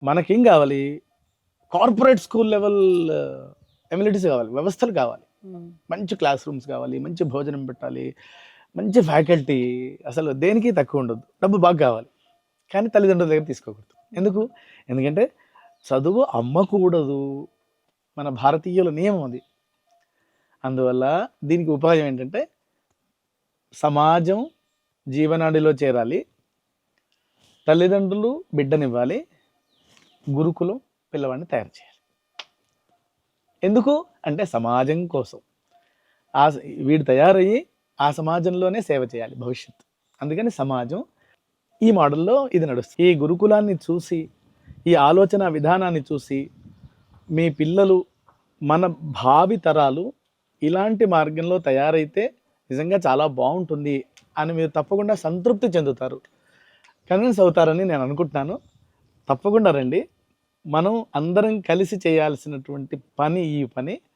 మనకేం కావాలి? Corporate school level amenities కావాలి, వ్యవస్థలు కావాలి. మంచి క్లాస్ రూమ్స్ కావాలి, మంచి భోజనం పెట్టాలి, మంచి ఫ్యాకల్టీ, అసలు దేనికి తక్కువ ఉండదు. డబ్బు బాగా కావాలి, కానీ తల్లిదండ్రుల దగ్గర తీసుకోకూడదు. ఎందుకు? ఎందుకంటే చదువు అమ్మకూడదు, మన భారతీయుల నియమం అది. అందువల్ల దీనికి ఉపాయం ఏంటంటే సమాజం జీవనాడిలో చేరాలి, తల్లిదండ్రులు బిడ్డనివ్వాలి, గురుకులం పిల్లవాడిని తయారు చేయాలి. ఎందుకు అంటే సమాజం కోసం. వీడు తయారయ్యి ఆ సమాజంలోనే సేవ చేయాలి భవిష్యత్తు. అందుకని సమాజం ఈ మోడల్లో ఇది నడుస్తుంది. ఈ గురుకులాన్ని చూసి, ఈ ఆలోచన విధానాన్ని చూసి మీ పిల్లలు, మన భావి తరాలు ఇలాంటి మార్గంలో తయారైతే నిజంగా చాలా బాగుంటుంది అని మీరు తప్పకుండా సంతృప్తి చెందుతారు, కన్విన్స్ అవుతారని నేను అనుకుంటున్నాను. తప్పకుండా రండి. మనం అందరం కలిసి చేయాల్సినటువంటి పని ఈ పని.